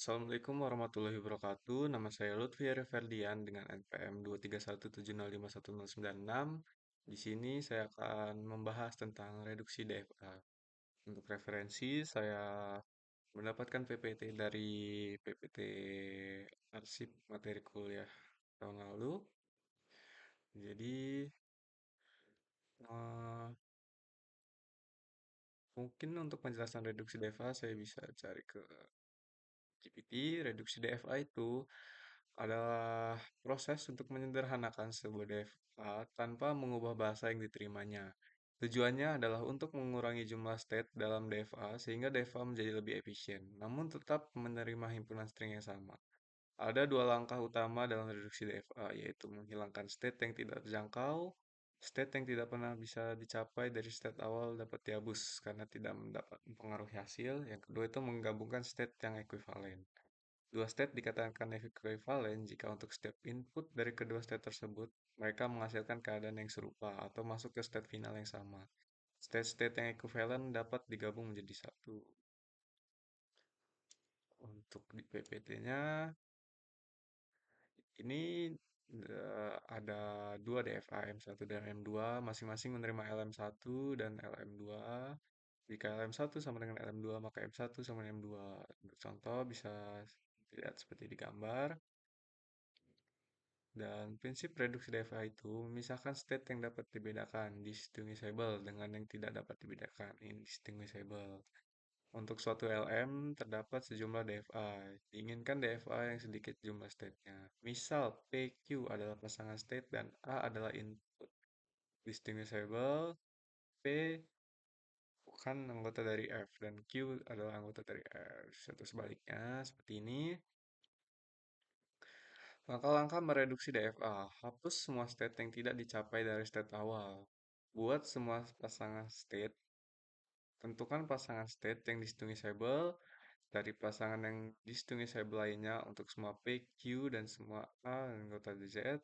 Assalamualaikum warahmatullahi wabarakatuh. Nama saya Lutfi Arif Ferdian dengan NPM 231705196. Di sini saya akan membahas tentang reduksi DFA. Untuk referensi, saya mendapatkan PPT dari PPT Arsip Materi Kuliah tahun lalu. Jadi, eh, mungkin untuk penjelasan reduksi DFA saya bisa cari ke GPT. Reduksi DFA itu adalah proses untuk menyederhanakan sebuah DFA tanpa mengubah bahasa yang diterimanya. Tujuannya adalah untuk mengurangi jumlah state dalam DFA sehingga DFA menjadi lebih efisien, namun tetap menerima himpunan string yang sama. Ada dua langkah utama dalam reduksi DFA, yaitu menghilangkan state yang tidak terjangkau. State yang tidak pernah bisa dicapai dari state awal dapat dihapus karena tidak mendapat mempengaruhi hasil. Yang kedua itu menggabungkan state yang ekuivalen. Dua state dikatakan ekuivalen jika untuk setiap input dari kedua state tersebut, mereka menghasilkan keadaan yang serupa atau masuk ke state final yang sama. State-state yang ekuivalen dapat digabung menjadi satu. Untuk di PPT-nya, ini ada dua DFA M1 dan M2, masing-masing menerima LM1 dan LM2. Jika LM1 sama dengan LM2, maka M1 sama dengan M2. Untuk contoh bisa dilihat seperti di gambar. Dan prinsip reduksi DFA itu memisahkan state yang dapat dibedakan, distinguishable, dengan yang tidak dapat dibedakan, indistinguishable. Untuk suatu LM, terdapat sejumlah DFA. Diinginkan DFA yang sedikit jumlah state-nya. Misal, PQ adalah pasangan state dan A adalah input. Distinguishable, P bukan anggota dari F dan Q adalah anggota dari F. Atau sebaliknya, seperti ini. Langkah-langkah mereduksi DFA. Hapus semua state yang tidak dicapai dari state awal. Buat semua pasangan state. Tentukan pasangan state yang distinguishable dari pasangan yang distinguishable lainnya untuk semua P, Q, dan semua A anggota Z.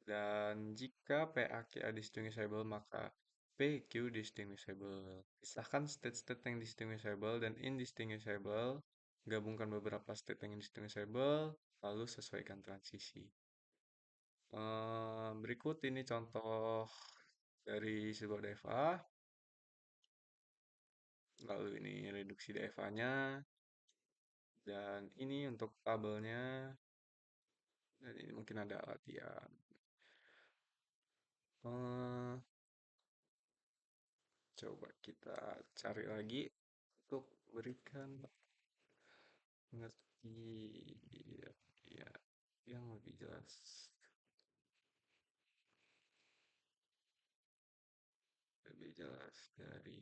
Dan jika P, A, Q, A distinguishable, maka P, Q distinguishable. Pisahkan state-state yang distinguishable dan indistinguishable. Gabungkan beberapa state yang indistinguishable, lalu sesuaikan transisi. Berikut ini contoh dari sebuah DFA. Lalu ini reduksi DFA-nya. Dan ini untuk tabelnya. Dan ini mungkin ada latihan. Eh, Coba kita cari lagi untuk berikan mengerti ya, ya, yang lebih jelas. Lebih jelas dari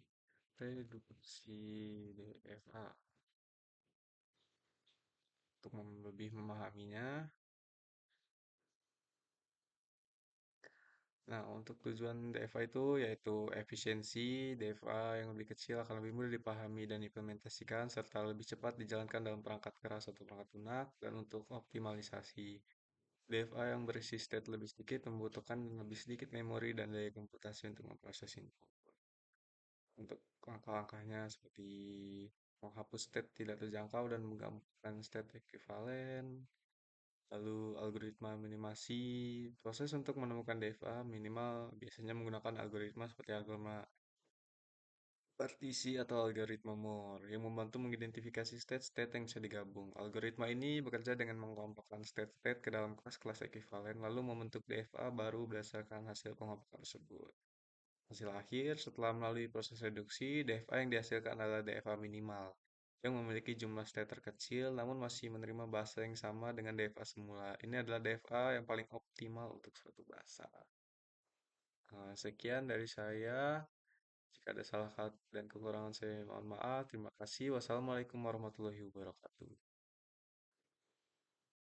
reduksi DFA. Untuk lebih memahaminya, nah, untuk tujuan DFA itu yaitu efisiensi, DFA yang lebih kecil akan lebih mudah dipahami dan diimplementasikan serta lebih cepat dijalankan dalam perangkat keras atau perangkat lunak dan untuk optimalisasi. DFA yang berisi state lebih sedikit membutuhkan lebih sedikit memori dan daya komputasi untuk memproses info. Untuk langkah-langkahnya seperti menghapus state tidak terjangkau dan menggabungkan state ekuivalen, lalu algoritma minimasi, proses untuk menemukan DFA minimal biasanya menggunakan algoritma seperti algoritma partisi atau algoritma Moore yang membantu mengidentifikasi state-state yang bisa digabung. Algoritma ini bekerja dengan mengelompokkan state-state ke dalam kelas-kelas ekuivalen lalu membentuk DFA baru berdasarkan hasil pengelompokan tersebut. Hasil akhir setelah melalui proses reduksi, DFA yang dihasilkan adalah DFA minimal yang memiliki jumlah state terkecil namun masih menerima bahasa yang sama dengan DFA semula. Ini adalah DFA yang paling optimal untuk suatu bahasa. Sekian dari saya. Jika ada salah kata dan kekurangan saya mohon maaf. Terima kasih. Wassalamualaikum warahmatullahi wabarakatuh.